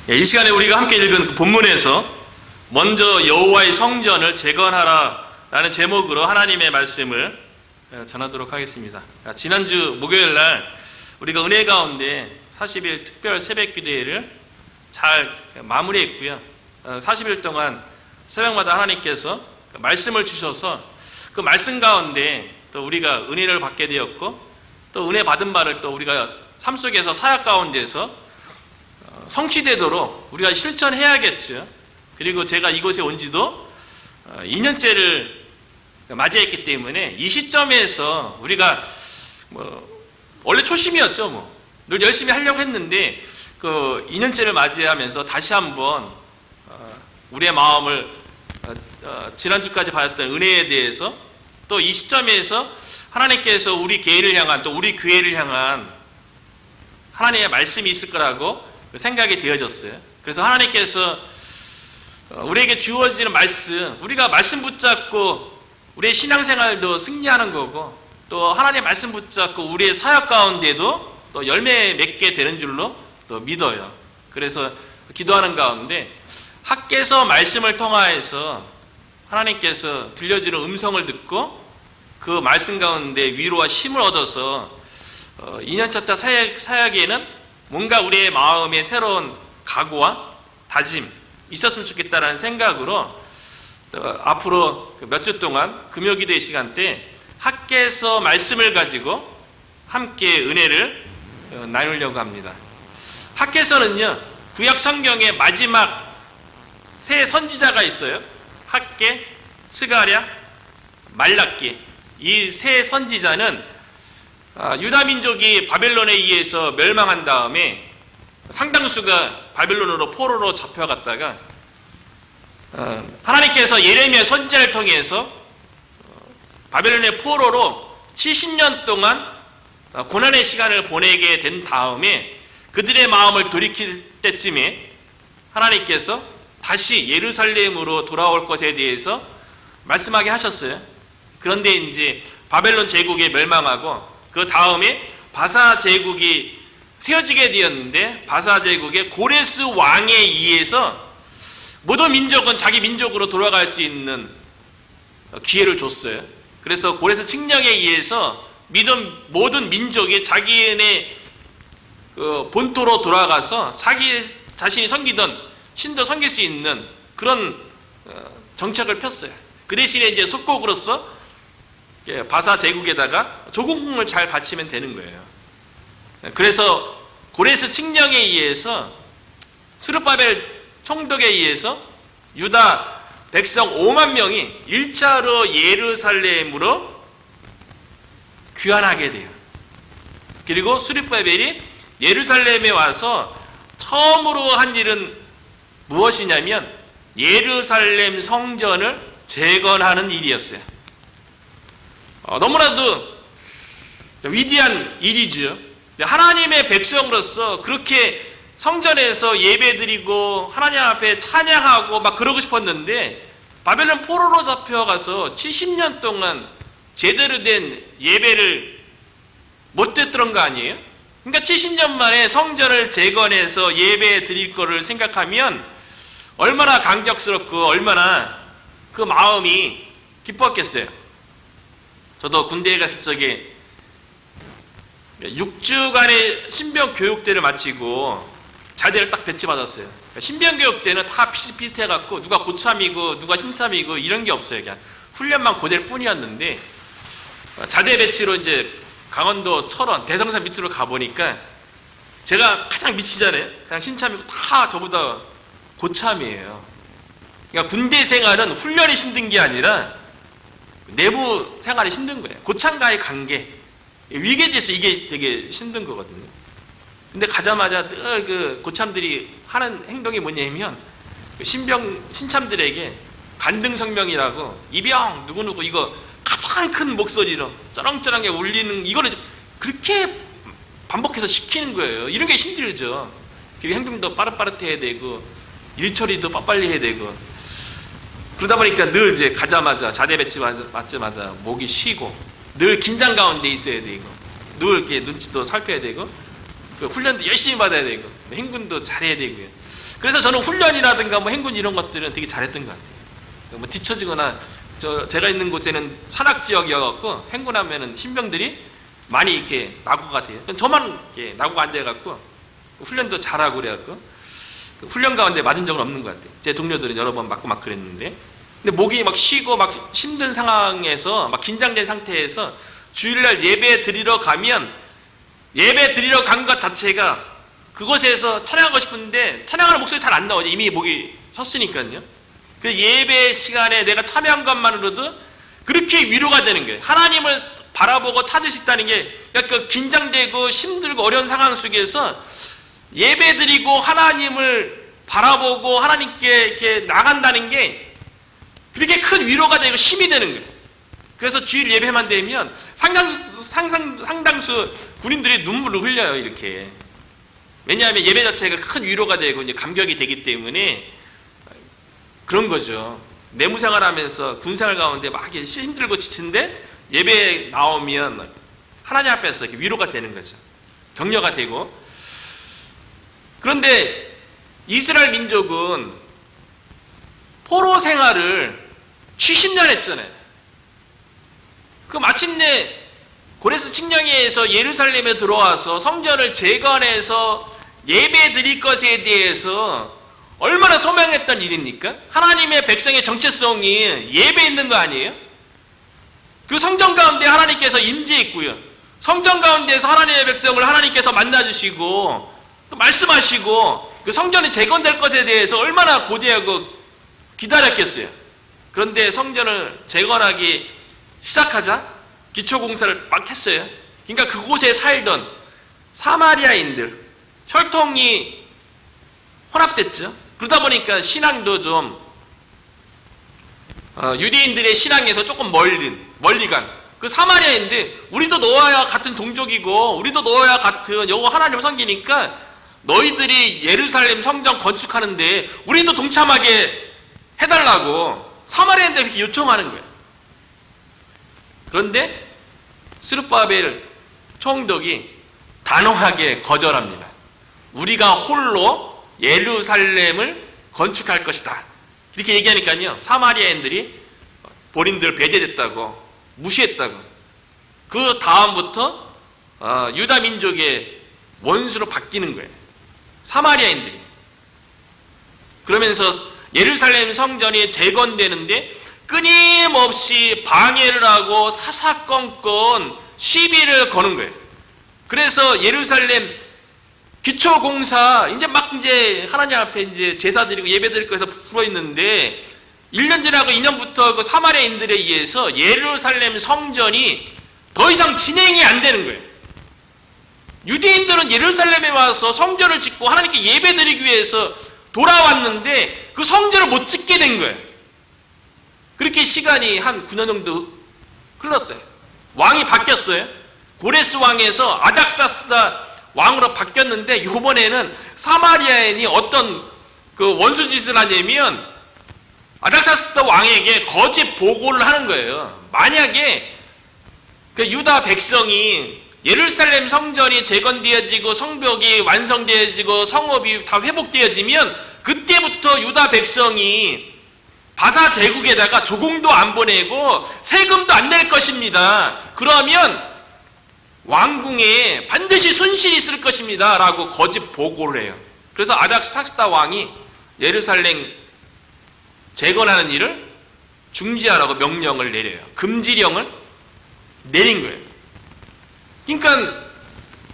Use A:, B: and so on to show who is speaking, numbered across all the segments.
A: 이 시간에 우리가 함께 읽은 그 본문에서 먼저 여호와의 성전을 재건하라 라는 제목으로 하나님의 말씀을 전하도록 하겠습니다. 지난주 목요일 날 우리가 은혜 가운데 40일 특별 새벽 기도회를 잘 마무리했고요. 40일 동안 새벽마다 하나님께서 말씀을 주셔서 그 말씀 가운데 또 우리가 은혜를 받게 되었고, 또 은혜 받은 바를 또 우리가 삶 속에서 사역 가운데서 성취되도록 우리가 실천해야겠죠. 그리고 제가 이곳에 온 지도 2년째를 맞이했기 때문에 이 시점에서 우리가 원래 초심이었죠. 늘 열심히 하려고 했는데 그 2년째를 맞이하면서 다시 한번 우리의 마음을 지난주까지 받았던 은혜에 대해서 또 이 시점에서 하나님께서 우리 교회를 향한, 또 우리 교회를 향한 하나님의 말씀이 있을 거라고 생각이 되어졌어요. 그래서 하나님께서 우리에게 주어지는 말씀, 우리가 말씀 붙잡고 우리의 신앙생활도 승리하는 거고, 또 하나님의 말씀 붙잡고 우리의 사역 가운데도 또 열매 맺게 되는 줄로 또 믿어요. 그래서 기도하는 가운데 학개서 말씀을 통하여서 하나님께서 들려주는 음성을 듣고 그 말씀 가운데 위로와 힘을 얻어서 2년차 사역에는 뭔가 우리의 마음에 새로운 각오와 다짐 있었으면 좋겠다라는 생각으로 앞으로 몇 주 동안 금요기도의 시간 때 학개서 말씀을 가지고 함께 은혜를 나누려고 합니다. 학개서는요, 구약 성경의 마지막 세 선지자가 있어요. 학개, 스가랴, 말라기. 이 세 선지자는 유다 민족이 바벨론에 의해서 멸망한 다음에 상당수가 바벨론으로 포로로 잡혀갔다가 하나님께서 예레미야 선지자를 통해서 바벨론의 포로로 70년 동안 고난의 시간을 보내게 된 다음에 그들의 마음을 돌이킬 때쯤에 하나님께서 다시 예루살렘으로 돌아올 것에 대해서 말씀하게 하셨어요. 그런데 이제 바벨론 제국에 멸망하고 그 다음에 바사 제국이 세워지게 되었는데, 바사 제국의 고레스 왕에 의해서 모든 민족은 자기 민족으로 돌아갈 수 있는 기회를 줬어요. 그래서 고레스 칙령에 의해서 모든 민족이 자기네 본토로 돌아가서 자기 자신이 섬기던 신도 섬길 수 있는 그런 정책을 폈어요. 그 대신에 이제 속국으로서 바사 제국에다가 조공을 잘 바치면 되는 거예요. 그래서 고레스 칙령에 의해서 스룹바벨 총독에 의해서 유다 백성 5만 명이 1차로 예루살렘으로 귀환하게 돼요. 그리고 스룹바벨이 예루살렘에 와서 처음으로 한 일은 무엇이냐면 예루살렘 성전을 재건하는 일이었어요. 너무나도 위대한 일이죠. 하나님의 백성으로서 그렇게 성전에서 예배드리고 하나님 앞에 찬양하고 막 그러고 싶었는데 바벨론 포로로 잡혀가서 70년 동안 제대로 된 예배를 못 드렸던 거 아니에요? 그러니까 70년 만에 성전을 재건해서 예배 드릴 거를 생각하면 얼마나 감격스럽고 얼마나 그 마음이 기뻤겠어요. 저도 군대에 갔을 적에 6주간의 신병 교육대를 마치고 자대를 딱 배치받았어요. 신병 교육대는 다 비슷비슷해갖고 누가 고참이고 누가 신참이고 이런 게 없어요. 그냥 훈련만 고될 뿐이었는데 자대 배치로 이제 강원도 철원 대성산 밑으로 가보니까 제가 가장 미치잖아요. 그냥 신참이고 다 저보다 고참이에요. 그러니까 군대 생활은 훈련이 힘든 게 아니라 내부 생활이 힘든 거예요. 고참과의 관계, 위계질서, 이게 되게 힘든 거거든요. 근데 가자마자 늘 그 고참들이 하는 행동이 뭐냐면 신참들에게 간등성명이라고 이병 누구누구 이거 가장 큰 목소리로 쩌렁쩌렁하게 울리는 이거를 그렇게 반복해서 시키는 거예요. 이런 게 힘들죠. 그리고 행동도 빠릇빠릇해야 되고 일처리도 빨리빨리 해야 되고, 그러다 보니까 늘 이제 가자마자 자대 배치 맞자마자 목이 쉬고 늘 긴장 가운데 있어야 되고 늘 이렇게 눈치도 살펴야 되고 그 훈련도 열심히 받아야 되고 행군도 잘해야 되고요. 그래서 저는 훈련이라든가 뭐 행군 이런 것들은 되게 잘했던 것 같아요. 뭐 뒤처지거나 제가 있는 곳에는 산악 지역이어갖고 행군하면은 신병들이 많이 이렇게 낙오가 돼요. 저만 이렇게 낙오가 안 돼갖고 훈련도 잘하고 그래갖고 훈련 가운데 맞은 적은 없는 것 같아요. 제 동료들은 여러 번 맞고 막 그랬는데, 근데 목이 막 쉬고 막 힘든 상황에서 막 긴장된 상태에서 주일날 예배 드리러 가면 예배 드리러 간 것 자체가 그곳에서 찬양하고 싶은데 찬양하는 목소리 잘 안 나오죠. 이미 목이 섰으니까요. 그 예배 시간에 내가 참여한 것만으로도 그렇게 위로가 되는 거예요. 하나님을 바라보고 찾을 수 있다는 게 약간 긴장되고 힘들고 어려운 상황 속에서 예배 드리고 하나님을 바라보고 하나님께 이렇게 나간다는 게 그렇게 큰 위로가 되고 힘이 되는 거예요. 그래서 주일 예배만 되면 상당수 군인들이 눈물을 흘려요, 이렇게. 왜냐하면 예배 자체가 큰 위로가 되고 이제 감격이 되기 때문에 그런 거죠. 내무생활 하면서 군생활 가운데 막 힘들고 지친데 예배 나오면 하나님 앞에서 이렇게 위로가 되는 거죠. 격려가 되고. 그런데 이스라엘 민족은 포로 생활을 70년 했잖아요. 그 마침내 고레스 칙령에서 예루살렘에 들어와서 성전을 재건해서 예배 드릴 것에 대해서 얼마나 소망했던 일입니까? 하나님의 백성의 정체성이 예배에 있는 거 아니에요? 그 성전 가운데 하나님께서 임재했고요. 성전 가운데서 하나님의 백성을 하나님께서 만나주시고 또 말씀하시고 그 성전이 재건될 것에 대해서 얼마나 고대하고 기다렸겠어요. 그런데 성전을 재건하기 시작하자 기초공사를 막 했어요. 그러니까 그곳에 살던 사마리아인들 혈통이 혼합됐죠. 그러다 보니까 신앙도 좀 유대인들의 신앙에서 조금 멀리 간 그 사마리아인데, 우리도 너와 같은 동족이고 우리도 너와 같은 여호와 하나님을 섬기니까 너희들이 예루살렘 성전 건축하는데 우리도 동참하게 해달라고 사마리아인들 이렇게 요청하는 거예요. 그런데 스룹바벨 총독이 단호하게 거절합니다. 우리가 홀로 예루살렘을 건축할 것이다. 이렇게 얘기하니까요, 사마리아인들이 본인들 배제됐다고 무시했다고. 그 다음부터 유다 민족의 원수로 바뀌는 거예요, 사마리아인들이. 그러면서 예루살렘 성전이 재건되는데 끊임없이 방해를 하고 사사건건 시비를 거는 거예요. 그래서 예루살렘 기초공사 이제 하나님 앞에 이제 제사 드리고 예배 드릴 거에서 부풀어 있는데 1년 지나고 2년부터 그 사마리아인들에 의해서 예루살렘 성전이 더 이상 진행이 안 되는 거예요. 유대인들은 예루살렘에 와서 성전을 짓고 하나님께 예배 드리기 위해서 돌아왔는데 그 성전을 못 짓게 된 거예요. 그렇게 시간이 한 9년 정도 흘렀어요. 왕이 바뀌었어요. 고레스 왕에서 아닥사스다 왕으로 바뀌었는데, 이번에는 사마리아인이 어떤 그 원수짓을 하냐면 아닥사스다 왕에게 거짓 보고를 하는 거예요. 만약에 그 유다 백성이 예루살렘 성전이 재건되어지고 성벽이 완성되어지고 성읍이 다 회복되어지면 그때부터 유다 백성이 바사 제국에다가 조공도 안 보내고 세금도 안 낼 것입니다. 그러면 왕궁에 반드시 손실이 있을 것입니다 라고 거짓 보고를 해요. 그래서 아닥사스다 왕이 예루살렘 재건하는 일을 중지하라고 명령을 내려요. 금지령을 내린 거예요. 그러니까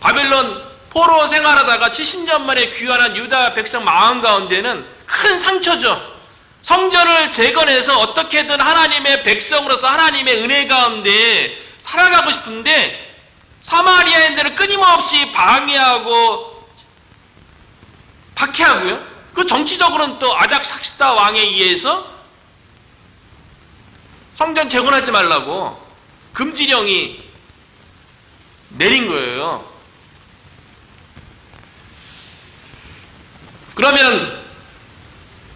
A: 바벨론 포로 생활하다가 70년 만에 귀환한 유다 백성 마음 가운데는 큰 상처죠. 성전을 재건해서 어떻게든 하나님의 백성으로서 하나님의 은혜 가운데 살아가고 싶은데 사마리아인들은 끊임없이 방해하고 박해하고요. 그 정치적으로는 또 아닥사스다 왕에 의해서 성전 재건하지 말라고 금지령이 내린 거예요. 그러면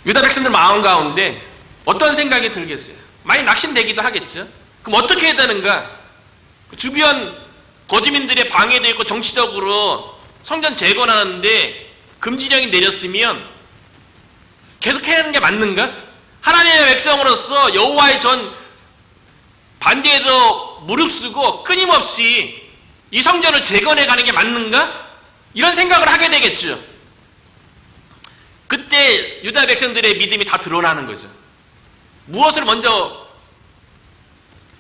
A: 유다 백성들 마음 가운데 어떤 생각이 들겠어요? 많이 낙심되기도 하겠죠. 그럼 어떻게 해야 되는가? 주변 거주민들의 방해도 있고 정치적으로 성전 재건하는데 금지령이 내렸으면 계속 해야 하는 게 맞는가? 하나님의 백성으로서 여호와의 전 반대에도 무릅쓰고 끊임없이 이 성전을 재건해 가는 게 맞는가? 이런 생각을 하게 되겠죠. 그때 유다 백성들의 믿음이 다 드러나는 거죠. 무엇을 먼저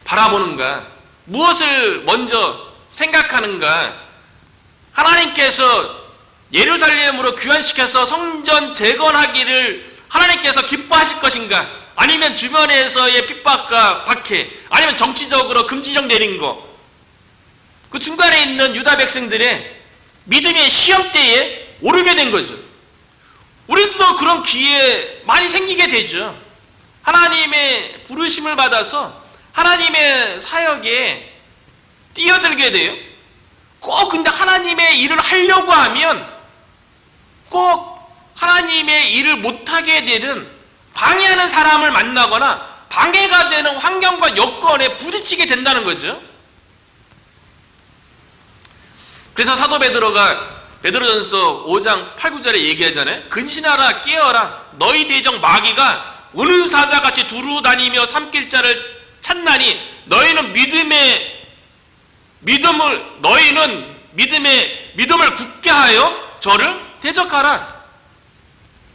A: 바라보는가? 무엇을 먼저 생각하는가? 하나님께서 예루살렘으로 귀환시켜서 성전 재건하기를 하나님께서 기뻐하실 것인가? 아니면 주변에서의 핍박과 박해, 아니면 정치적으로 금지령 내린 거, 그 중간에 있는 유다 백성들의 믿음의 시험대에 오르게 된 거죠. 우리도 그런 기회 많이 생기게 되죠. 하나님의 부르심을 받아서 하나님의 사역에 뛰어들게 돼요. 꼭 근데 하나님의 일을 하려고 하면 꼭 하나님의 일을 못하게 되는 방해하는 사람을 만나거나 방해가 되는 환경과 여건에 부딪히게 된다는 거죠. 그래서 사도 베드로가 베드로전서 5장 8, 9절에 얘기하잖아요. 근신하라 깨어라 너희 대적 마귀가 우는 사자같이 두루 다니며 삼킬 자를 찾나니 너희는 믿음을 굳게 하여 저를 대적하라.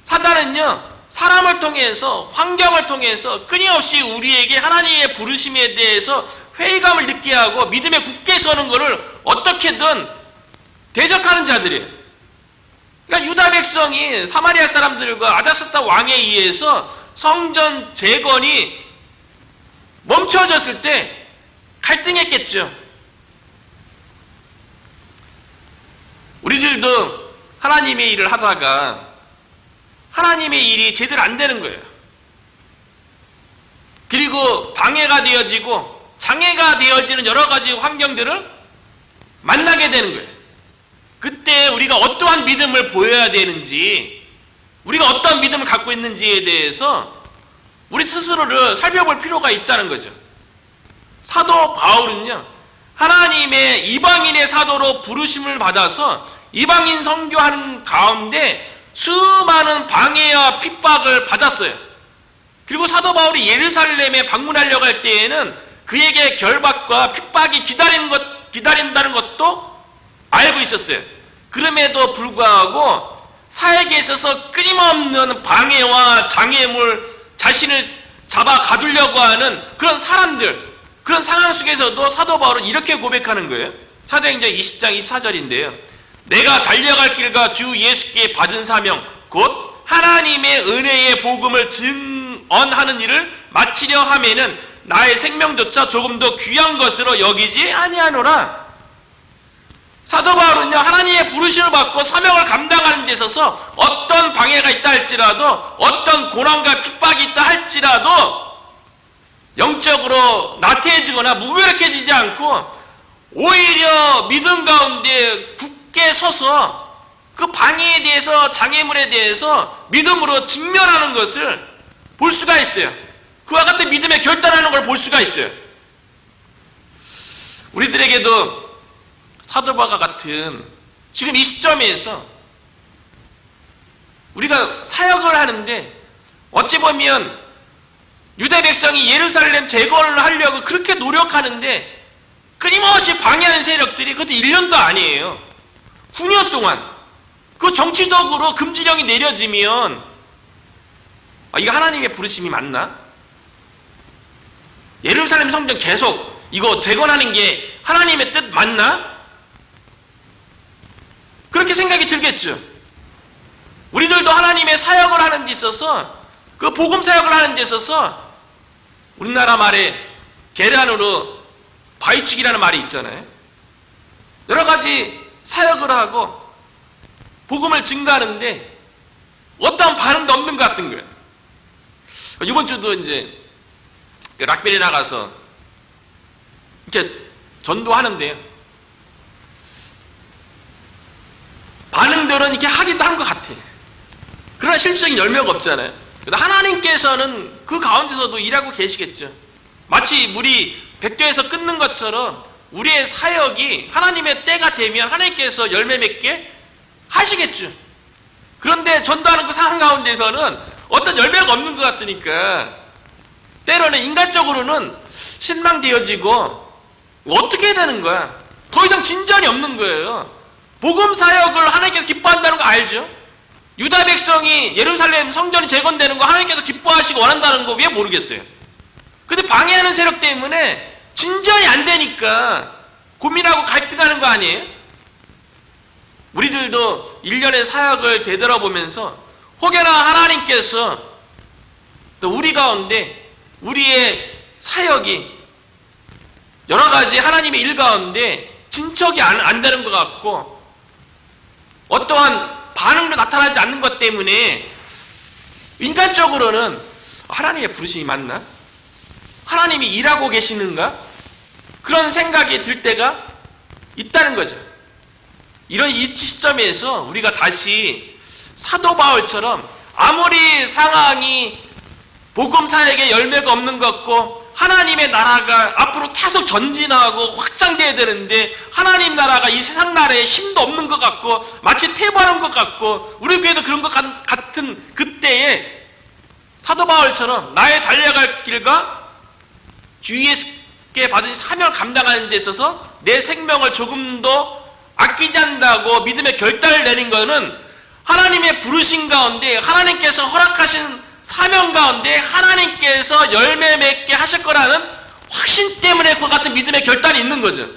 A: 사단은요, 사람을 통해서, 환경을 통해서 끊임없이 우리에게 하나님의 부르심에 대해서 회의감을 느끼게 하고 믿음에 굳게 서는 것을 어떻게든 대적하는 자들이에요. 그러니까 유다 백성이 사마리아 사람들과 아닥사타 왕에 의해서 성전 재건이 멈춰졌을 때 갈등했겠죠. 우리들도 하나님의 일을 하다가 하나님의 일이 제대로 안 되는 거예요. 그리고 방해가 되어지고 장애가 되어지는 여러 가지 환경들을 만나게 되는 거예요. 그때 우리가 어떠한 믿음을 보여야 되는지, 우리가 어떠한 믿음을 갖고 있는지에 대해서 우리 스스로를 살펴볼 필요가 있다는 거죠. 사도 바울은요, 하나님의 이방인의 사도로 부르심을 받아서 이방인 선교하는 가운데 수많은 방해와 핍박을 받았어요. 그리고 사도 바울이 예루살렘에 방문하려고 할 때에는 그에게 결박과 핍박이 기다린다는 것도 알고 있었어요. 그럼에도 불구하고 사역에 있어서 끊임없는 방해와 장애물, 자신을 잡아 가두려고 하는 그런 사람들, 그런 상황 속에서도 사도 바울은 이렇게 고백하는 거예요. 사도행전 20장 24절인데요. 내가 달려갈 길과 주 예수께 받은 사명 곧 하나님의 은혜의 복음을 증언하는 일을 마치려 하면은 나의 생명조차 조금 더 귀한 것으로 여기지 아니하노라. 사도 바울은요, 하나님의 부르심을 받고 사명을 감당하는 데 있어서 어떤 방해가 있다 할지라도, 어떤 고난과 핍박이 있다 할지라도 영적으로 나태해지거나 무기력해지지 않고 오히려 믿음 가운데 굳게 서서 그 방해에 대해서, 장애물에 대해서 믿음으로 직면하는 것을 볼 수가 있어요. 그와 같은 믿음에 결단하는 걸 볼 수가 있어요. 우리들에게도 사도바가 같은 지금 이 시점에서 우리가 사역을 하는데 어찌 보면 유대 백성이 예루살렘 재건을 하려고 그렇게 노력하는데 끊임없이 방해하는 세력들이 그것도 1년도 아니에요. 9년 동안 그 정치적으로 금지령이 내려지면 이거 하나님의 부르심이 맞나? 예루살렘 성전 계속 이거 재건하는 게 하나님의 뜻 맞나? 그렇게 생각이 들겠죠. 우리들도 하나님의 사역을 하는 데 있어서, 그 복음 사역을 하는 데 있어서 우리나라 말에 계란으로 바위치기라는 말이 있잖아요. 여러 가지 사역을 하고 복음을 증가하는데 어떠한 반응도 없는 것 같은 거예요. 이번 주도 이제 락벨에 나가서 이렇게 전도하는데요. 반응들은 이렇게 하기도 한 것 같아. 그러나 실질적인 열매가 없잖아요. 하나님께서는 그 가운데서도 일하고 계시겠죠. 마치 물이 백도에서 끊는 것처럼 우리의 사역이 하나님의 때가 되면 하나님께서 열매 맺게 하시겠죠. 그런데 전도하는 그 상황 가운데서는 어떤 열매가 없는 것 같으니까 때로는 인간적으로는 실망되어지고 어떻게 해야 되는 거야? 더 이상 진전이 없는 거예요. 복음 사역을 하나님께서 기뻐한다는 거 알죠? 유다 백성이 예루살렘 성전이 재건되는 거 하나님께서 기뻐하시고 원한다는 거 왜 모르겠어요? 근데 방해하는 세력 때문에 진전이 안 되니까 고민하고 갈등하는 거 아니에요? 우리들도 1년의 사역을 되돌아보면서 혹여나 하나님께서 또 우리 가운데 우리의 사역이 여러 가지 하나님의 일 가운데 진척이 안 되는 것 같고 어떠한 반응도 나타나지 않는 것 때문에 인간적으로는 하나님의 부르심이 맞나? 하나님이 일하고 계시는가? 그런 생각이 들 때가 있다는 거죠. 이런 이 시점에서 우리가 다시 사도 바울처럼 아무리 상황이 복음 사역에 열매가 없는 것 같고 하나님의 나라가 앞으로 계속 전진하고 확장돼야 되는데 하나님 나라가 이 세상 나라에 힘도 없는 것 같고 마치 퇴보하는 것 같고 우리 교회도 그런 것 같은 그때에 사도 바울처럼 나의 달려갈 길과 주위에게 받은 사명을 감당하는 데 있어서 내 생명을 조금 더 아끼지 않는다고 믿음의 결단을 내린 것은 하나님의 부르신 가운데 하나님께서 허락하신 사명 가운데 하나님께서 열매 맺게 하실 거라는 확신 때문에 그와 같은 믿음의 결단이 있는 거죠.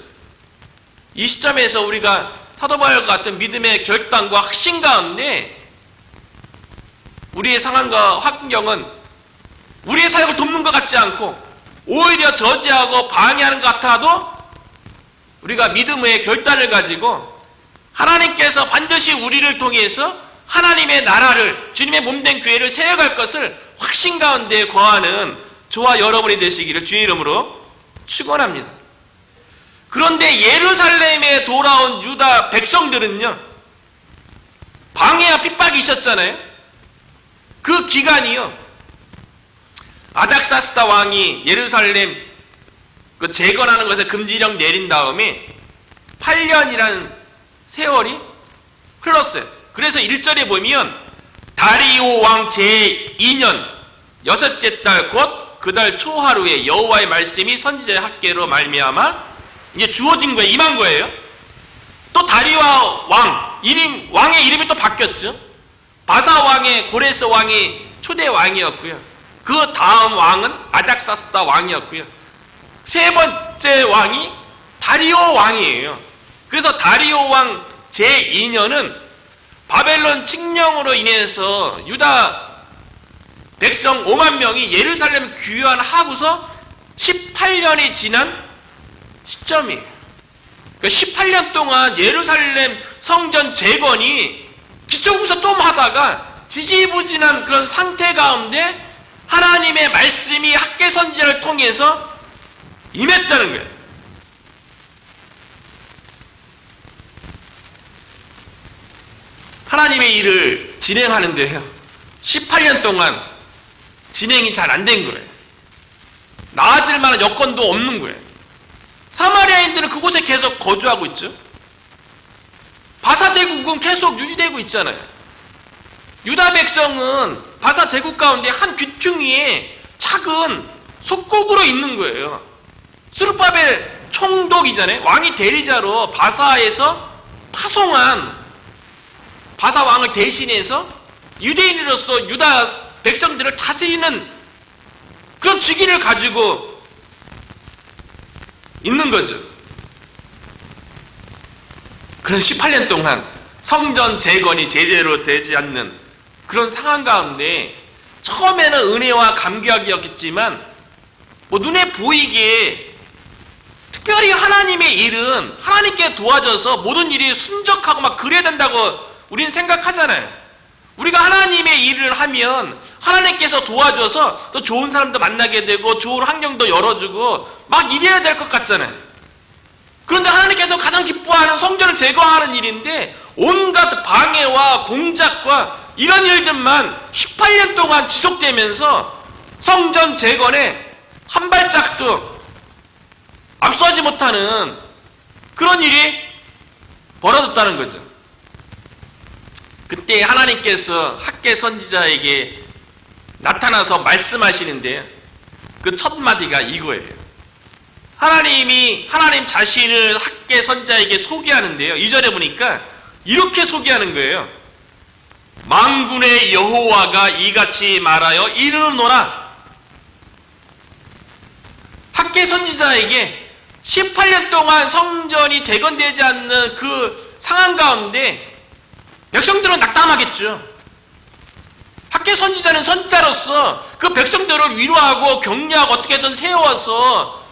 A: 이 시점에서 우리가 사도 바울과 같은 믿음의 결단과 확신 가운데 우리의 상황과 환경은 우리의 사역을 돕는 것 같지 않고 오히려 저지하고 방해하는 것 같아도 우리가 믿음의 결단을 가지고 하나님께서 반드시 우리를 통해서 하나님의 나라를 주님의 몸된 교회를 세워갈 것을 확신 가운데 거하는 저와 여러분이 되시기를 주의 이름으로 축원합니다. 그런데 예루살렘에 돌아온 유다 백성들은요 방해와 핍박이 있었잖아요. 그 기간이요 아닥사스다 왕이 예루살렘 그 재건하는 것에 금지령 내린 다음에 8년이라는 세월이 흘렀어요. 그래서 1절에 보면 다리오 왕 제2년 여섯째 달 곧 그 달 초하루에 여호와의 말씀이 선지자의 학계로 말미암아 이제 주어진 거예요. 임한 거예요. 또 다리오 왕의 이름이 또 바뀌었죠. 바사 왕의 고레스 왕이 초대 왕이었고요. 그 다음 왕은 아닥사스다 왕이었고요. 세 번째 왕이 다리오 왕이에요. 그래서 다리오 왕 제2년은 바벨론 칙령으로 인해서 유다 백성 5만 명이 예루살렘 귀환하고서 18년이 지난 시점이에요. 그러니까 18년 동안 예루살렘 성전 재건이 기초부터 좀 하다가 지지부진한 그런 상태 가운데 하나님의 말씀이 학계 선지자를 통해서 임했다는 거예요. 하나님의 일을 진행하는데요 18년 동안 진행이 잘 안 된 거예요. 나아질 만한 여건도 없는 거예요. 사마리아인들은 그곳에 계속 거주하고 있죠. 바사 제국은 계속 유지되고 있잖아요. 유다 백성은 바사 제국 가운데 한 귀퉁이에 작은 속국으로 있는 거예요. 스룹바벨 총독이잖아요. 왕이 대리자로 바사에서 파송한 바사 왕을 대신해서 유대인으로서 유다 백성들을 다스리는 그런 직위를 가지고 있는 거죠. 그런 18년 동안 성전 재건이 제대로 되지 않는 그런 상황 가운데 처음에는 은혜와 감격이었겠지만 눈에 보이게 특별히 하나님의 일은 하나님께 도와줘서 모든 일이 순적하고 막 그래야 된다고 우리는 생각하잖아요. 우리가 하나님의 일을 하면 하나님께서 도와줘서 또 좋은 사람도 만나게 되고 좋은 환경도 열어주고 막 이래야 될 것 같잖아요. 그런데 하나님께서 가장 기뻐하는 성전을 제거하는 일인데 온갖 방해와 공작과 이런 일들만 18년 동안 지속되면서 성전 재건에 한 발짝도 앞서지 못하는 그런 일이 벌어졌다는 거죠. 그때 하나님께서 학개 선지자에게 나타나서 말씀하시는데 그 첫 마디가 이거예요. 하나님 자신을 학개 선지자에게 소개하는데요. 2절에 보니까 이렇게 소개하는 거예요. 만군의 여호와가 이같이 말하여 이르노라. 학개 선지자에게 18년 동안 성전이 재건되지 않는 그 상황 가운데 백성들은 낙담하겠죠. 학개 선지자는 선지자로서 그 백성들을 위로하고 격려하고 어떻게든 세워서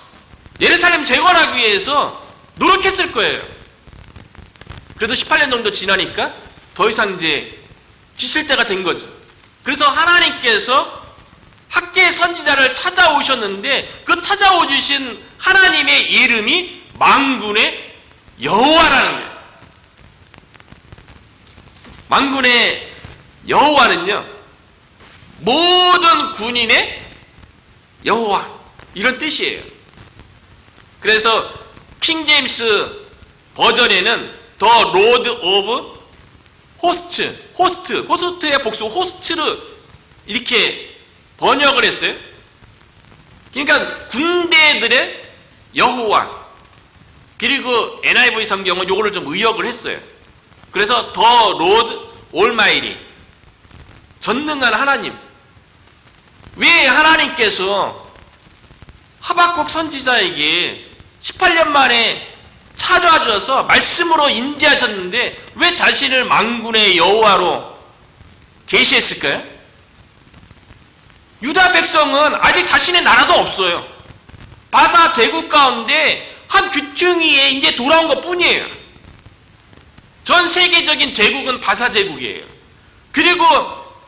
A: 예루살렘 재건하기 위해서 노력했을 거예요. 그래도 18년 정도 지나니까 더 이상 이제 지칠 때가 된 거죠. 그래서 하나님께서 학개 선지자를 찾아오셨는데 그 찾아오주신 하나님의 이름이 만군의 여호와라는 거예요. 만군의 여호와는요, 모든 군인의 여호와 이런 뜻이에요. 그래서 킹제임스 버전에는 더 로드 오브 호스트의 복수 호스트를 이렇게 번역을 했어요. 그러니까 군대들의 여호와. 그리고 NIV 성경은 요거를 좀 의역을 했어요. 그래서 더 로드 올마이리, 전능한 하나님. 왜 하나님께서 하박국 선지자에게 18년 만에 찾아와 주셔서 말씀으로 인지하셨는데 왜 자신을 만군의 여호와로 계시했을까요? 유다 백성은 아직 자신의 나라도 없어요. 바사 제국 가운데 한 귀퉁이에 이제 돌아온 것 뿐이에요. 전 세계적인 제국은 바사 제국이에요. 그리고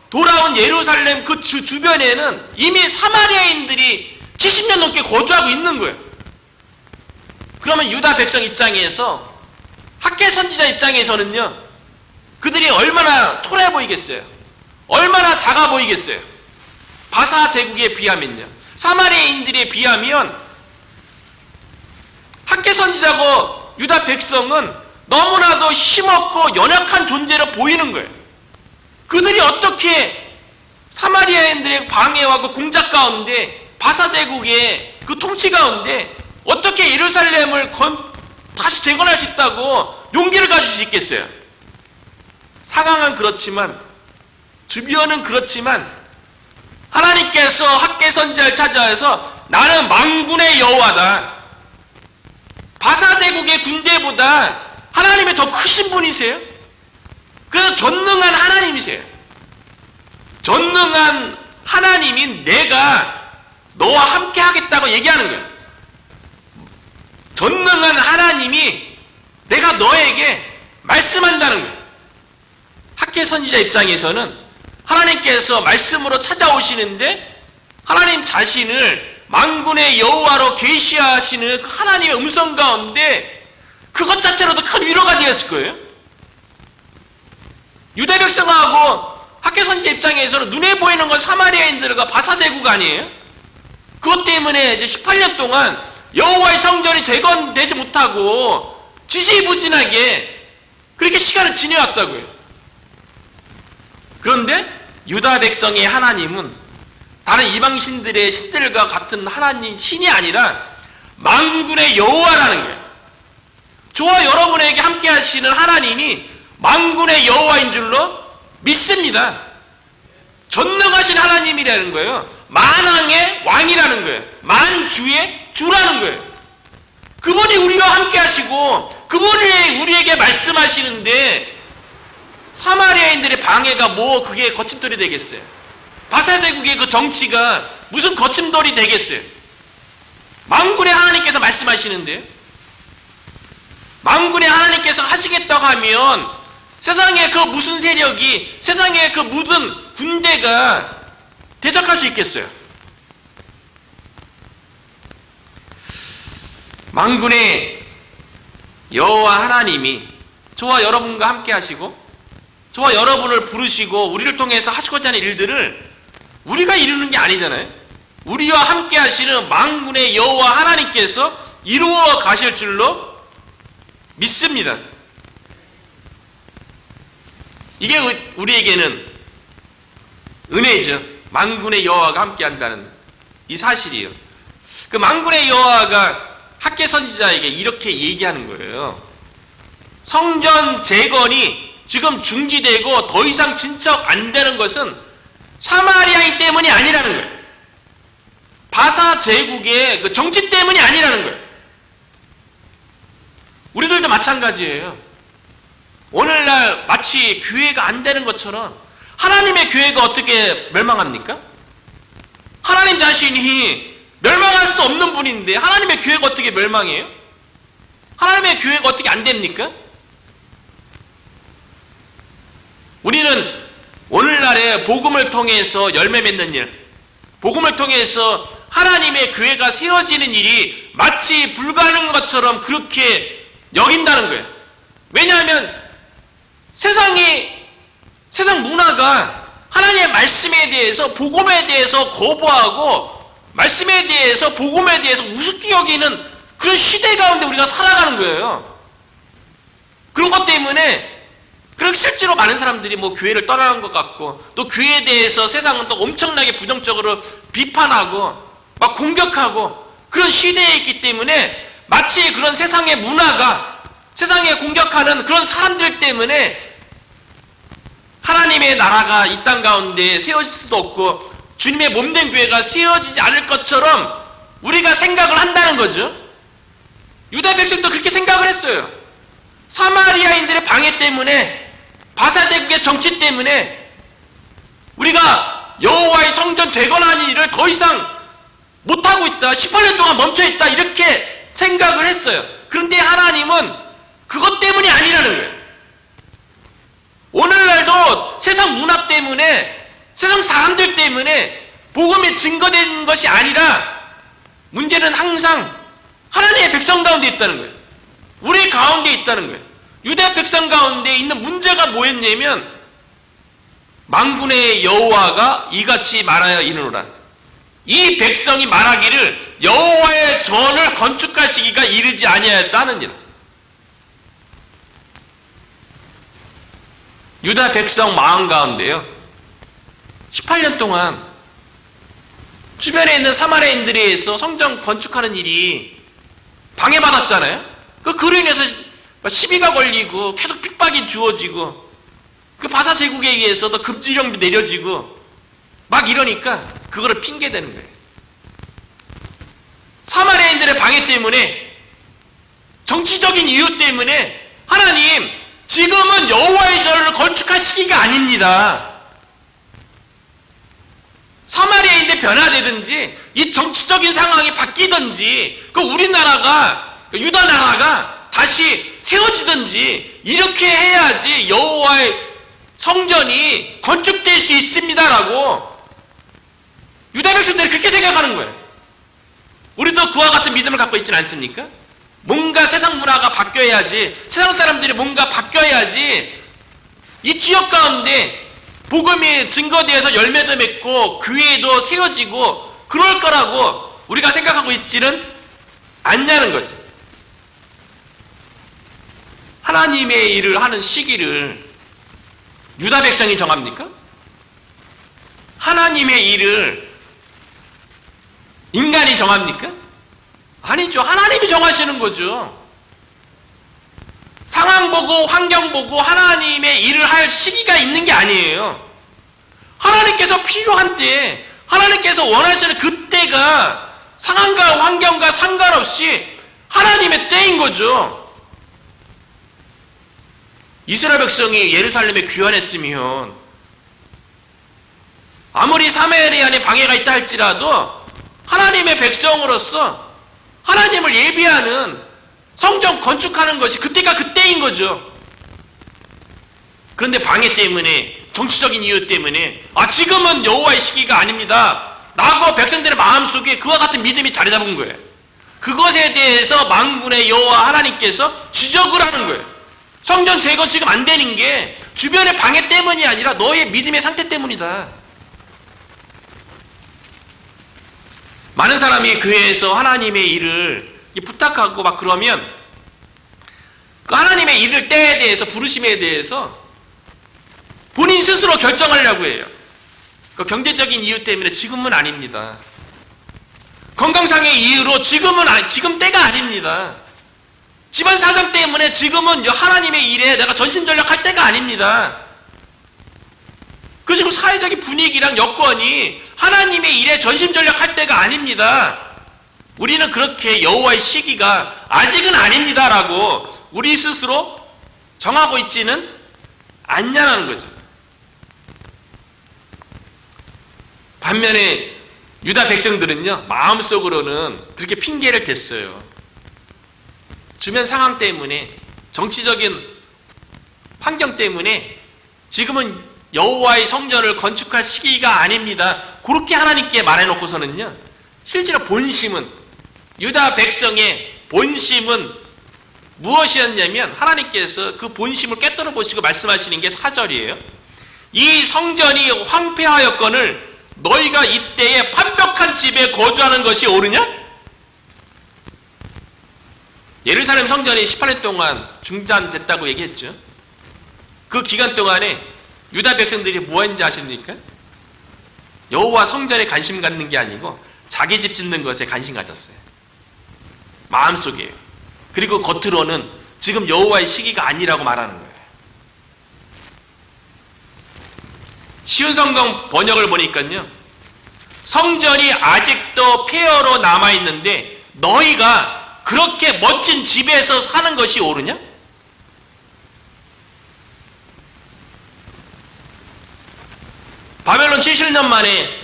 A: 돌아온 예루살렘 그 주변에는 이미 사마리아인들이 70년 넘게 거주하고 있는 거예요. 그러면 유다 백성 입장에서 학개 선지자 입장에서는요, 그들이 얼마나 초라해 보이겠어요? 얼마나 작아 보이겠어요? 바사 제국에 비하면요, 사마리아인들에 비하면 학개 선지자고 유다 백성은 너무나도 힘없고 연약한 존재로 보이는 거예요. 그들이 어떻게 사마리아인들의 방해와 그 공작 가운데 바사 제국의 그 통치 가운데 어떻게 예루살렘을 다시 재건할 수 있다고 용기를 가질 수 있겠어요? 상황은 그렇지만, 주변은 그렇지만, 하나님께서 학개 선지자를 찾아와서 나는 만군의 여호와다. 바사 제국의 군대보다 하나님이 더 크신 분이세요. 그래서 전능한 하나님이세요. 전능한 하나님인 내가 너와 함께 하겠다고 얘기하는 거예요. 전능한 하나님이 내가 너에게 말씀한다는 거예요. 학개 선지자 입장에서는 하나님께서 말씀으로 찾아오시는데 하나님 자신을 만군의 여호와로 계시하시는 하나님의 음성 가운데 그것 자체로도 큰 위로가 되었을 거예요. 유대 백성하고 학개 선지자 입장에서는 눈에 보이는 건 사마리아인들과 바사 제국 아니에요? 그것 때문에 이제 18년 동안 여호와의 성전이 재건되지 못하고 지지부진하게 그렇게 시간을 지내왔다고요. 그런데 유다 백성의 하나님은 다른 이방신들의 신들과 같은 하나님, 신이 아니라 만군의 여호와라는 거예요. 저와 여러분에게 함께 하시는 하나님이 만군의 여호와인 줄로 믿습니다. 전능하신 하나님이라는 거예요. 만왕의 왕이라는 거예요. 만주의 주라는 거예요. 그분이 우리와 함께 하시고 그분이 우리에게 말씀하시는데 사마리아인들의 방해가 뭐 그게 거침돌이 되겠어요? 바사대국의 그 정치가 무슨 거침돌이 되겠어요? 만군의 하나님께서 말씀하시는데, 만군의 하나님께서 하시겠다고 하면 세상에 그 무슨 세력이, 세상에 그 무슨 군대가 대적할 수 있겠어요? 만군의 여호와 하나님이 저와 여러분과 함께 하시고 저와 여러분을 부르시고 우리를 통해서 하시고자 하는 일들을 우리가 이루는 게 아니잖아요. 우리와 함께 하시는 만군의 여호와 하나님께서 이루어 가실 줄로 믿습니다. 이게 우리에게는 은혜죠. 만군의 여호와가 함께한다는 이 사실이에요. 그 만군의 여호와가 학개 선지자에게 이렇게 얘기하는 거예요. 성전 재건이 지금 중지되고 더 이상 진척 안 되는 것은 사마리아인 때문이 아니라는 거예요. 바사 제국의 그 정치 때문이 아니라는 거예요. 우리들도 마찬가지예요. 오늘날 마치 교회가 안 되는 것처럼 하나님의 교회가 어떻게 멸망합니까? 하나님 자신이 멸망할 수 없는 분인데 하나님의 교회가 어떻게 멸망해요? 하나님의 교회가 어떻게 안 됩니까? 우리는 오늘날에 복음을 통해서 열매 맺는 일, 복음을 통해서 하나님의 교회가 세워지는 일이 마치 불가능한 것처럼 그렇게 여긴다는 거예요. 왜냐하면 세상 문화가 하나님의 말씀에 대해서, 복음에 대해서 거부하고 말씀에 대해서, 복음에 대해서 우습게 여기는 그런 시대 가운데 우리가 살아가는 거예요. 그런 것 때문에 그렇게 실제로 많은 사람들이 뭐 교회를 떠나는 것 같고, 또 교회에 대해서 세상은 또 엄청나게 부정적으로 비판하고 막 공격하고 그런 시대에 있기 때문에 마치 그런 세상의 문화가, 세상에 공격하는 그런 사람들 때문에 하나님의 나라가 이 땅 가운데 세워질 수도 없고 주님의 몸된 교회가 세워지지 않을 것처럼 우리가 생각을 한다는 거죠. 유다 백성도 그렇게 생각을 했어요. 사마리아인들의 방해 때문에, 바사대국의 정치 때문에 우리가 여호와의 성전 재건하는 일을 더 이상 못하고 있다, 18년 동안 멈춰있다, 이렇게 생각을 했어요. 그런데 하나님은 그것 때문이 아니라는 거예요. 오늘날도 세상 문화 때문에, 세상 사람들 때문에 복음이 증거된 것이 아니라 문제는 항상 하나님의 백성 가운데 있다는 거예요. 우리 가운데 있다는 거예요. 유다 백성 가운데 있는 문제가 뭐였냐면, 만군의 여호와가 이같이 말하여 이르노라. 이 백성이 말하기를 여호와의 전을 건축할 시기가 이르지 아니하였다는 일. 유다 백성 마음 가운데요, 18년 동안 주변에 있는 사마리아인들에 의해서 성전 건축하는 일이 방해받았잖아요. 그로 인해서 시비가 걸리고 계속 핍박이 주어지고 그 바사 제국에 의해서도 금지령도 내려지고 막 이러니까 그거를 핑계대는 거예요. 사마리아인들의 방해 때문에, 정치적인 이유 때문에 하나님, 지금은 여호와의 절을 건축할 시기가 아닙니다. 사마리아인데 변화되든지 이 정치적인 상황이 바뀌든지 그 우리나라가, 유다 나라가 다시 세워지든지 이렇게 해야지 여호와의 성전이 건축될 수 있습니다라고 유다 백성들이 그렇게 생각하는 거예요. 우리도 그와 같은 믿음을 갖고 있지는 않습니까? 뭔가 세상 문화가 바뀌어야지, 세상 사람들이 뭔가 바뀌어야지 이 지역 가운데 복음이 증거되어서 열매도 맺고 교회도 세워지고 그럴 거라고 우리가 생각하고 있지는 않냐는 거지. 하나님의 일을 하는 시기를 유다 백성이 정합니까? 하나님의 일을 인간이 정합니까? 아니죠. 하나님이 정하시는 거죠. 상황 보고 환경 보고 하나님의 일을 할 시기가 있는 게 아니에요. 하나님께서 필요한 때, 하나님께서 원하시는 그때가 상황과 환경과 상관없이 하나님의 때인 거죠. 이스라엘 백성이 예루살렘에 귀환했으면 아무리 사마리아에 방해가 있다 할지라도 하나님의 백성으로서 하나님을 예비하는 성전 건축하는 것이 그때가 그때인 거죠. 그런데 방해 때문에, 정치적인 이유 때문에 지금은 여호와의 시기가 아닙니다 라고 백성들의 마음속에 그와 같은 믿음이 자리 잡은 거예요. 그것에 대해서 만군의 여호와 하나님께서 지적을 하는 거예요. 성전 재건 지금 안 되는 게 주변의 방해 때문이 아니라 너의 믿음의 상태 때문이다. 많은 사람이 교회에서 하나님의 일을 부탁하고 막 그러면 그 하나님의 일을 때에 대해서, 부르심에 대해서 본인 스스로 결정하려고 해요. 그 경제적인 이유 때문에 지금은 아닙니다. 건강상의 이유로 지금 때가 아닙니다. 집안 사정 때문에 지금은 하나님의 일에 내가 전심전력할 때가 아닙니다. 그리고 사회적인 분위기랑 여건이 하나님의 일에 전심전력할 때가 아닙니다. 우리는 그렇게 여호와의 시기가 아직은 아닙니다라고 우리 스스로 정하고 있지는 않냐는 거죠. 반면에 유다 백성들은요, 마음속으로는 그렇게 핑계를 댔어요. 주변 상황 때문에, 정치적인 환경 때문에 지금은 여호와의 성전을 건축할 시기가 아닙니다. 그렇게 하나님께 말해놓고서는요, 실제로 본심은, 유다 백성의 본심은 무엇이었냐면 하나님께서 그 본심을 깨뜨려 보시고 말씀하시는 게 4절이에요. 이 성전이 황폐하였거늘 너희가 이때에 판벽한 집에 거주하는 것이 옳으냐? 예루살렘 성전이 18년 동안 중단됐다고 얘기했죠. 그 기간 동안에 유다 백성들이 뭐 했는지 아십니까? 여호와 성전에 관심 갖는 게 아니고 자기 집 짓는 것에 관심 가졌어요. 마음속에요. 그리고 겉으로는 지금 여호와의 시기가 아니라고 말하는 거예요. 쉬운 성경 번역을 보니까요, 성전이 아직도 폐허로 남아있는데 너희가 그렇게 멋진 집에서 사는 것이 옳으냐? 바벨론 70년 만에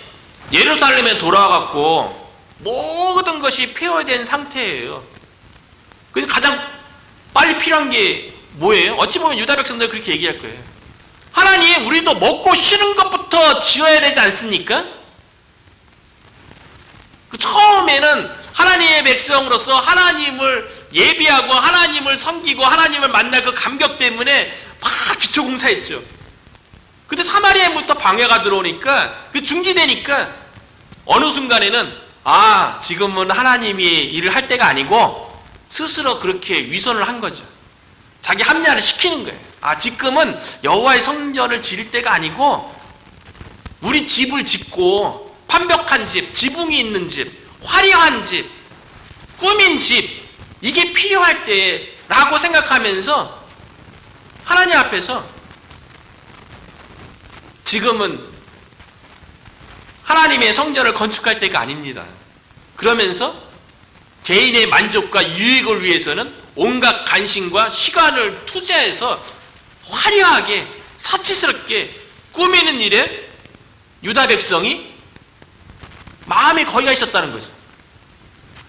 A: 예루살렘에 돌아와갖고 모든 것이 폐허된 상태예요. 그래서 가장 빨리 필요한 게 뭐예요? 어찌 보면 유다 백성들 그렇게 얘기할 거예요. 하나님, 우리도 먹고 쉬는 것부터 지어야 되지 않습니까? 처음에는 하나님의 백성으로서 하나님을 예비하고 하나님을 섬기고 하나님을 만날 그 감격 때문에 막 기초공사했죠. 근데 사마리아부터 방해가 들어오니까, 그 중지되니까 어느 순간에는 지금은 하나님이 일을 할 때가 아니고 스스로 그렇게 위선을 한 거죠. 자기 합리화를 시키는 거예요. 지금은 여호와의 성전을 지을 때가 아니고 우리 집을 짓고 판벽한 집, 지붕이 있는 집, 화려한 집, 꾸민 집, 이게 필요할 때라고 생각하면서 하나님 앞에서 지금은 하나님의 성전을 건축할 때가 아닙니다. 그러면서 개인의 만족과 유익을 위해서는 온갖 간신과 시간을 투자해서 화려하게 사치스럽게 꾸미는 일에 유다 백성이 마음이 거기가 있었다는 거죠.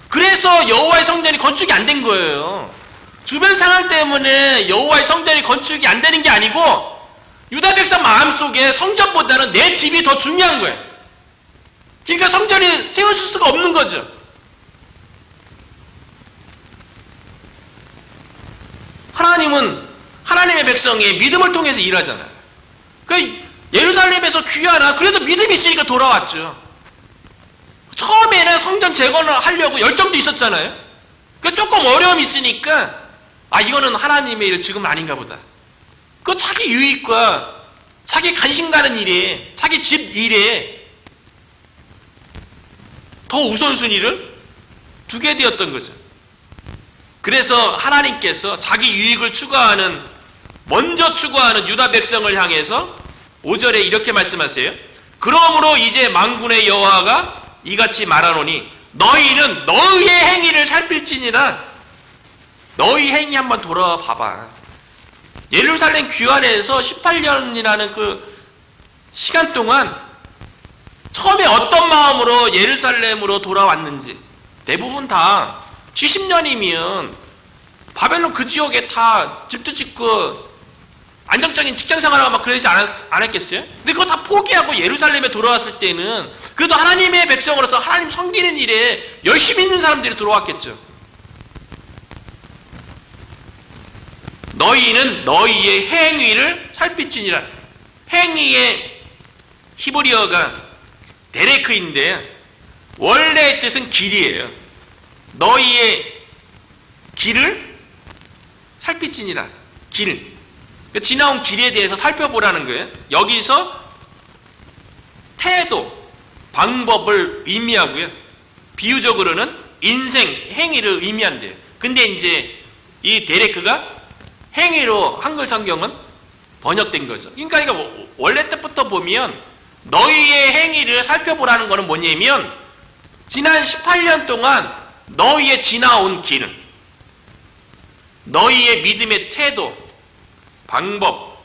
A: 그래서 여호와의 성전이 건축이 안 된 거예요. 주변 상황 때문에 여호와의 성전이 건축이 안 되는 게 아니고 유다 백성 마음속에 성전보다는 내 집이 더 중요한 거예요. 그러니까 성전이 세워질 수가 없는 거죠. 하나님은 하나님의 백성의 믿음을 통해서 일하잖아요. 그러니까 예루살렘에서 귀하나 그래도 믿음이 있으니까 돌아왔죠. 처음에는 성전 재건을 하려고 열정도 있었잖아요. 그러니까 조금 어려움이 있으니까 이거는 하나님의 일 지금은 아닌가 보다. 그 자기 유익과 자기 관심 가는 일에, 자기 집 일에 더 우선순위를 두게 되었던 거죠. 그래서 하나님께서 자기 유익을 먼저 추구하는 유다 백성을 향해서 5절에 이렇게 말씀하세요. 그러므로 이제 만군의 여호와가 이같이 말하노니 너희는 너희의 행위를 살필지니라. 너희 행위 한번 돌아와 봐봐. 예루살렘 귀환에서 18년이라는 그 시간 동안 처음에 어떤 마음으로 예루살렘으로 돌아왔는지, 대부분 다 70년이면 바벨론 그 지역에 다 집도 짓고 안정적인 직장 생활하고 막 그러지 않았겠어요? 근데 그거 다 포기하고 예루살렘에 돌아왔을 때는 그래도 하나님의 백성으로서 하나님 섬기는 일에 열심히 있는 사람들이 들어왔겠죠. 너희는 너희의 행위를 살필지니라. 행위의 히브리어가 데레크인데 원래의 뜻은 길이에요. 너희의 길을 살필지니라. 길. 지나온 길에 대해서 살펴보라는 거예요. 여기서 태도, 방법을 의미하고요. 비유적으로는 인생, 행위를 의미한대요. 근데 이제 이 데레크가 행위로 한글 성경은 번역된 거죠. 그러니까 이거 원래 때부터 보면 너희의 행위를 살펴보라는 거는 뭐냐면 지난 18년 동안 너희의 지나온 길, 너희의 믿음의 태도, 방법,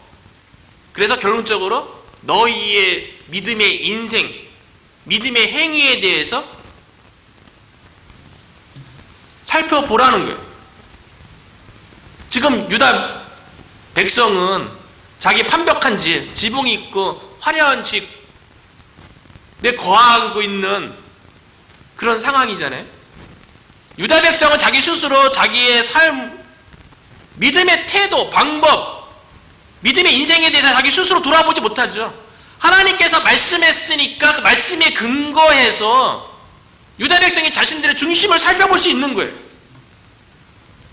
A: 그래서 결론적으로 너희의 믿음의 인생, 믿음의 행위에 대해서 살펴보라는 거예요. 지금 유다 백성은 자기 판벽한 집, 지붕이 있고 화려한 집에 거하고 있는 그런 상황이잖아요. 유다 백성은 자기 스스로 자기의 삶, 믿음의 태도, 방법, 믿음의 인생에 대해서 자기 스스로 돌아보지 못하죠. 하나님께서 말씀했으니까 그 말씀에 근거해서 유다 백성이 자신들의 중심을 살펴볼 수 있는 거예요.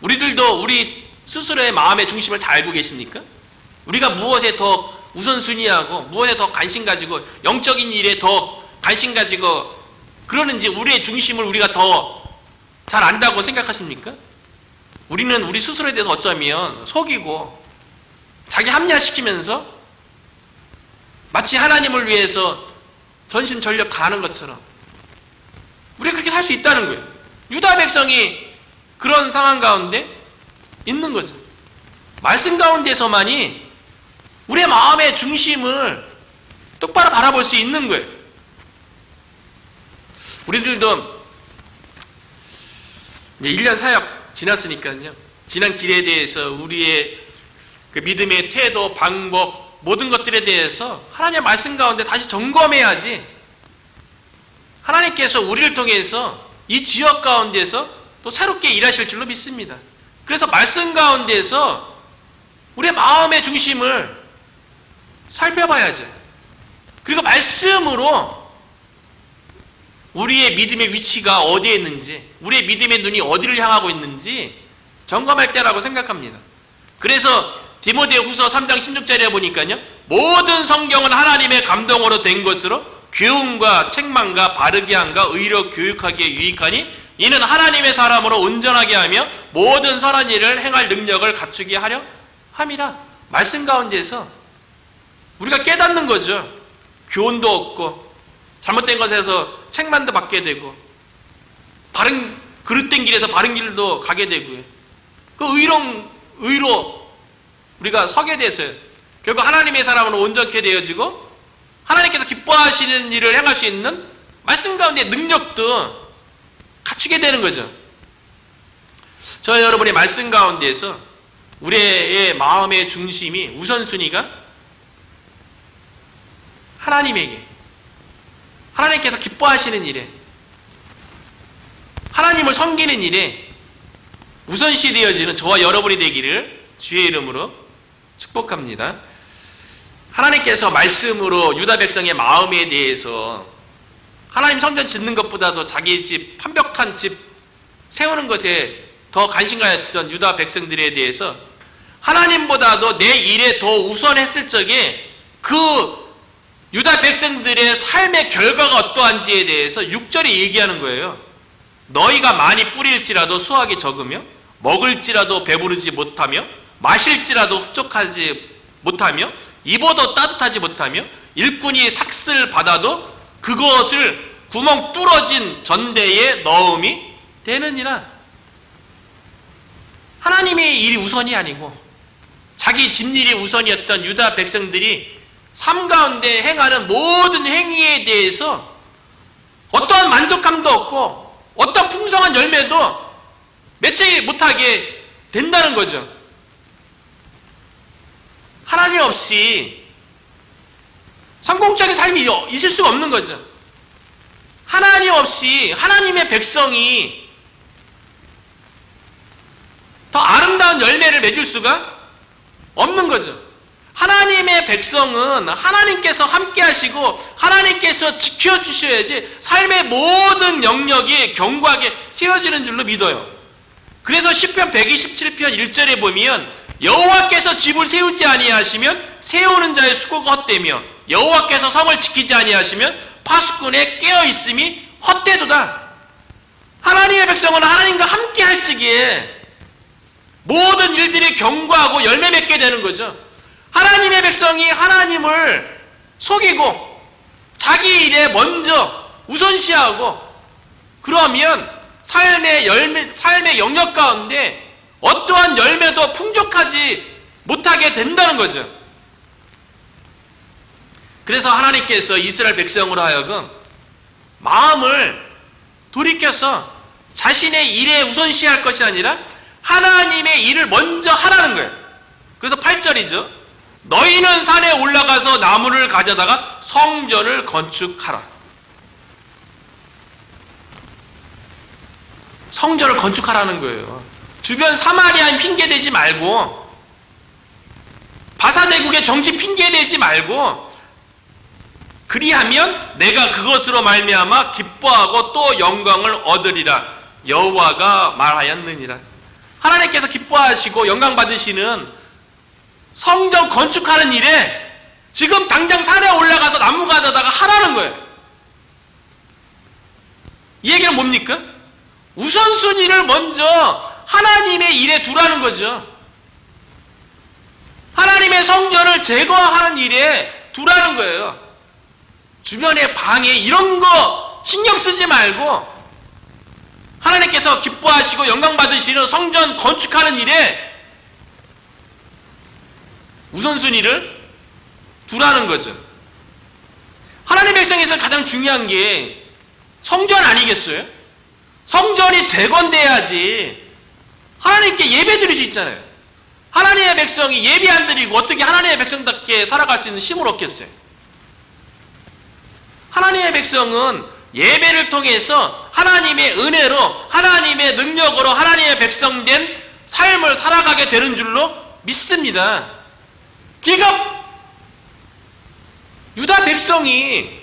A: 우리들도 우리 스스로의 마음의 중심을 잘 알고 계십니까? 우리가 무엇에 더 우선순위하고 무엇에 더 관심 가지고 영적인 일에 더 관심 가지고 그러는지 우리의 중심을 우리가 더 잘 안다고 생각하십니까? 우리는 우리 스스로에 대해서 어쩌면 속이고 자기 합리화시키면서 마치 하나님을 위해서 전심전력 다하는 것처럼 우리가 그렇게 살 수 있다는 거예요. 유다 백성이 그런 상황 가운데 있는 거죠. 말씀 가운데서만이 우리의 마음의 중심을 똑바로 바라볼 수 있는 거예요. 우리들도 이제 1년 사역 지났으니까요. 지난 길에 대해서 우리의 그 믿음의 태도, 방법, 모든 것들에 대해서 하나님의 말씀 가운데 다시 점검해야지 하나님께서 우리를 통해서 이 지역 가운데서 또 새롭게 일하실 줄로 믿습니다. 그래서 말씀 가운데서 우리의 마음의 중심을 살펴봐야죠. 그리고 말씀으로 우리의 믿음의 위치가 어디에 있는지, 우리의 믿음의 눈이 어디를 향하고 있는지 점검할 때라고 생각합니다. 그래서 디모데후서 3장 16절에 보니까요, 모든 성경은 하나님의 감동으로 된 것으로 교훈과 책망과 바르게 함과 의로 교육하기에 유익하니 이는 하나님의 사람으로 온전하게 하며 모든 선한 일을 행할 능력을 갖추게 하려 함이라. 말씀 가운데서 우리가 깨닫는 거죠. 교훈도 얻고 잘못된 것에서 책만도 받게 되고 바른 그릇된 길에서 바른 길도 가게 되고요. 그 의로 우리가 서게 돼서요. 결국 하나님의 사람으로 온전케 되어지고 하나님께서 기뻐하시는 일을 행할 수 있는 말씀 가운데 능력도 갖추게 되는 거죠. 저 여러분의 말씀 가운데에서 우리의 마음의 중심이 우선순위가 하나님에게, 하나님께서 기뻐하시는 일에, 하나님을 섬기는 일에 우선시 되어지는 저와 여러분이 되기를 주의 이름으로 축복합니다. 하나님께서 말씀으로 유다 백성의 마음에 대해서 하나님 성전 짓는 것보다도 자기 집, 판벽한 집 세우는 것에 더 관심 가졌던 유다 백성들에 대해서 하나님보다도 내 일에 더 우선했을 적에 그 유다 백성들의 삶의 결과가 어떠한지에 대해서 6절에 얘기하는 거예요. 너희가 많이 뿌릴지라도 수확이 적으며 먹을지라도 배부르지 못하며 마실지라도 흡족하지 못하며 입어도 따뜻하지 못하며 일꾼이 삭슬 받아도 그것을 구멍 뚫어진 전대에 넣음이 되느니라. 하나님의 일이 우선이 아니고 자기 집일이 우선이었던 유다 백성들이 삶 가운데 행하는 모든 행위에 대해서 어떠한 만족감도 없고 어떤 풍성한 열매도 맺지 못하게 된다는 거죠. 하나님 없이 성공적인 삶이 있을 수가 없는 거죠. 하나님 없이 하나님의 백성이 더 아름다운 열매를 맺을 수가 없는 거죠. 하나님의 백성은 하나님께서 함께 하시고 하나님께서 지켜주셔야지 삶의 모든 영역이 견고하게 세워지는 줄로 믿어요. 그래서 시편 127편 1절에 보면 여호와께서 집을 세우지 아니하시면 세우는 자의 수고가 헛되며 여호와께서 성을 지키지 아니하시면 파수꾼의 깨어 있음이 헛되도다. 하나님의 백성은 하나님과 함께 할 적에 모든 일들이 경과하고 열매 맺게 되는 거죠. 하나님의 백성이 하나님을 속이고 자기 일에 먼저 우선시하고 그러면 삶의 영역 가운데 어떠한 열매도 풍족하지 못하게 된다는 거죠. 그래서 하나님께서 이스라엘 백성으로 하여금 마음을 돌이켜서 자신의 일에 우선시할 것이 아니라 하나님의 일을 먼저 하라는 거예요. 그래서 8절이죠. 너희는 산에 올라가서 나무를 가져다가 성전을 건축하라. 성전을 건축하라는 거예요. 주변 사마리아인 핑계대지 말고 바사제국의 정치 핑계대지 말고 그리하면 내가 그것으로 말미암아 기뻐하고 또 영광을 얻으리라 여호와가 말하였느니라. 하나님께서 기뻐하시고 영광 받으시는 성전 건축하는 일에 지금 당장 산에 올라가서 나무 가져다가 하라는 거예요. 이 얘기는 뭡니까? 우선순위를 먼저 하나님의 일에 두라는 거죠. 하나님의 성전을 제거하는 일에 두라는 거예요. 주변의 방해 이런 거 신경 쓰지 말고 하나님께서 기뻐하시고 영광 받으시는 성전 건축하는 일에 우선순위를 두라는 거죠. 하나님의 백성에서 가장 중요한 게 성전 아니겠어요? 성전이 재건돼야지 하나님께 예배 드릴 수 있잖아요. 하나님의 백성이 예배 안 드리고 어떻게 하나님의 백성답게 살아갈 수 있는 힘을 얻겠어요? 하나님의 백성은 예배를 통해서 하나님의 은혜로 하나님의 능력으로 하나님의 백성된 삶을 살아가게 되는 줄로 믿습니다. 그러니까 유다 백성이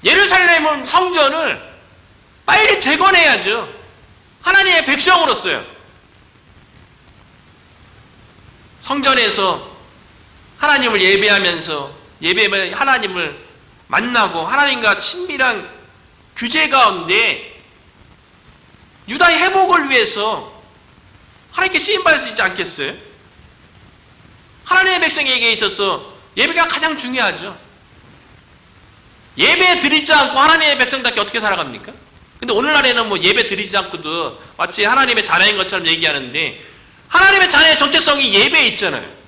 A: 예루살렘 성전을 빨리 재건해야죠. 하나님의 백성으로서요. 성전에서 하나님을 예배하면서 하나님을 만나고 하나님과 친밀한 규제 가운데 유다의 회복을 위해서 하나님께 쓰임받을 수 있지 않겠어요? 하나님의 백성에게 있어서 예배가 가장 중요하죠. 예배 드리지 않고 하나님의 백성답게 어떻게 살아갑니까? 근데 오늘날에는 뭐 예배 드리지 않고도 마치 하나님의 자녀인 것처럼 얘기하는데 하나님의 자녀의 정체성이 예배에 있잖아요.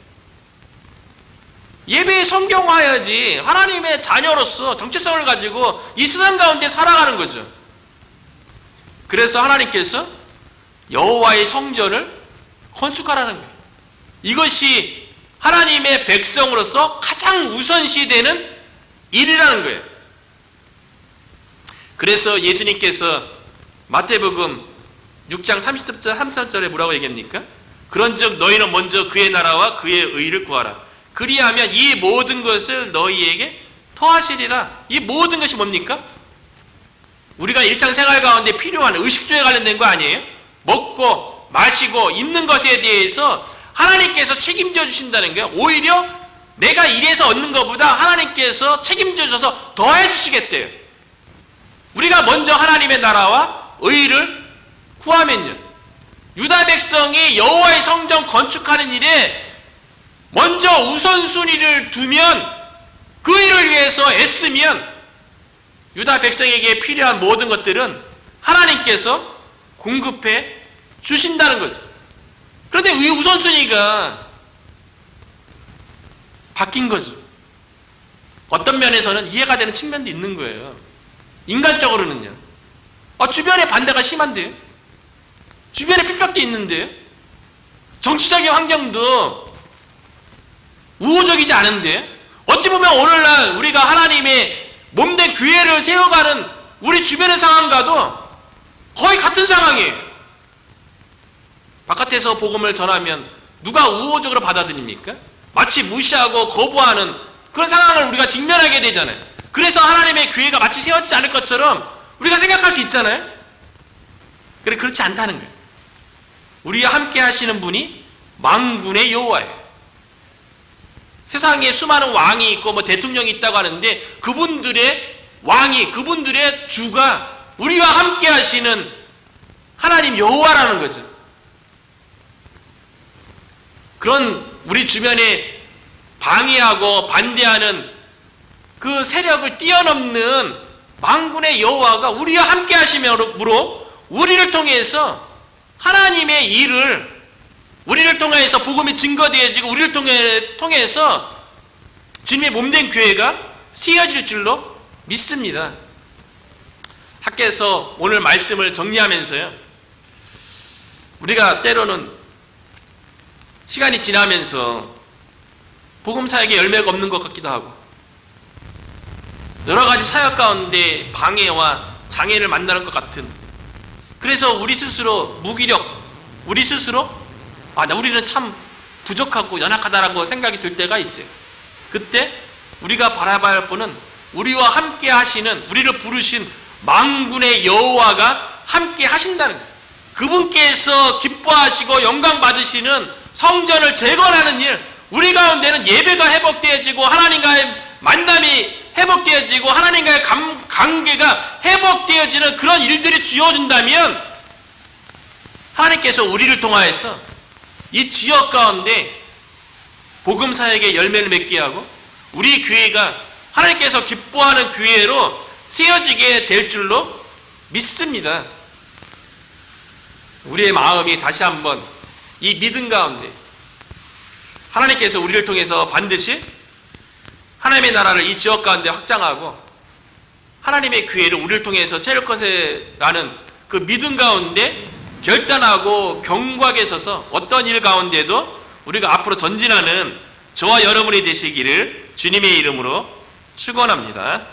A: 예배에 성경화해야지 하나님의 자녀로서 정체성을 가지고 이 세상 가운데 살아가는 거죠. 그래서 하나님께서 여호와의 성전을 건축하라는 거예요. 이것이 하나님의 백성으로서 가장 우선시되는 일이라는 거예요. 그래서 예수님께서 마태복음 6장 33절에 뭐라고 얘기합니까? 그런즉 너희는 먼저 그의 나라와 그의 의를 구하라. 그리하면 이 모든 것을 너희에게 더하시리라. 이 모든 것이 뭡니까? 우리가 일상생활 가운데 필요한 의식주에 관련된 거 아니에요? 먹고 마시고 입는 것에 대해서 하나님께서 책임져 주신다는 거예요. 오히려 내가 일해서 얻는 것보다 하나님께서 책임져 주셔서 더해 주시겠대요. 우리가 먼저 하나님의 나라와 의를 구하면요. 유다 백성이 여호와의 성전 건축하는 일에 먼저 우선순위를 두면 그 일을 위해서 애쓰면 유다 백성에게 필요한 모든 것들은 하나님께서 공급해 주신다는 거죠. 그런데 이 우선순위가 바뀐 거죠. 어떤 면에서는 이해가 되는 측면도 있는 거예요. 인간적으로는요. 주변에 반대가 심한데요. 주변에 핍박도 있는데요. 정치적인 환경도 우호적이지 않은데 어찌 보면 오늘날 우리가 하나님의 몸된 교회를 세워가는 우리 주변의 상황과도 거의 같은 상황이에요. 바깥에서 복음을 전하면 누가 우호적으로 받아들입니까? 마치 무시하고 거부하는 그런 상황을 우리가 직면하게 되잖아요. 그래서 하나님의 교회가 마치 세워지지 않을 것처럼 우리가 생각할 수 있잖아요. 그래, 그렇지 않다는 거예요. 우리와 함께 하시는 분이 만군의 여호와예요. 세상에 수많은 왕이 있고 뭐 대통령이 있다고 하는데 그분들의 왕이, 그분들의 주가 우리와 함께 하시는 하나님 여호와라는 거죠. 그런 우리 주변에 방해하고 반대하는 그 세력을 뛰어넘는 만군의 여호와가 우리와 함께 하심으로 우리를 통해서 하나님의 일을, 우리를 통해서 복음이 증거되어지고 우리를 통해서 주님의 몸된 교회가 세워질 줄로 믿습니다. 학교에서 오늘 말씀을 정리하면서요, 우리가 때로는 시간이 지나면서 복음 사역에 열매가 없는 것 같기도 하고 여러 가지 사역 가운데 방해와 장애를 만나는 것 같은, 그래서 우리 스스로 무기력, 우리 스스로 우리는 참 부족하고 연약하다라고 생각이 들 때가 있어요. 그때 우리가 바라봐야 할 분은 우리와 함께 하시는, 우리를 부르신 만군의 여호와가 함께 하신다는 거예요. 그분께서 기뻐하시고 영광 받으시는 성전을 재건하는 일, 우리 가운데는 예배가 회복되어지고 하나님과의 만남이 회복되어지고 하나님과의 관계가 회복되어지는 그런 일들이 주어진다면 하나님께서 우리를 통하여서 이 지역 가운데 복음 사역의 열매를 맺게 하고 우리 교회가 하나님께서 기뻐하는 교회로 세워지게 될 줄로 믿습니다. 우리의 마음이 다시 한번 이 믿음 가운데 하나님께서 우리를 통해서 반드시 하나님의 나라를 이 지역 가운데 확장하고 하나님의 교회를 우리를 통해서 세울 것이라는 그 믿음 가운데 결단하고 경고하게 서서 어떤 일 가운데도 우리가 앞으로 전진하는 저와 여러분이 되시기를 주님의 이름으로 축원합니다.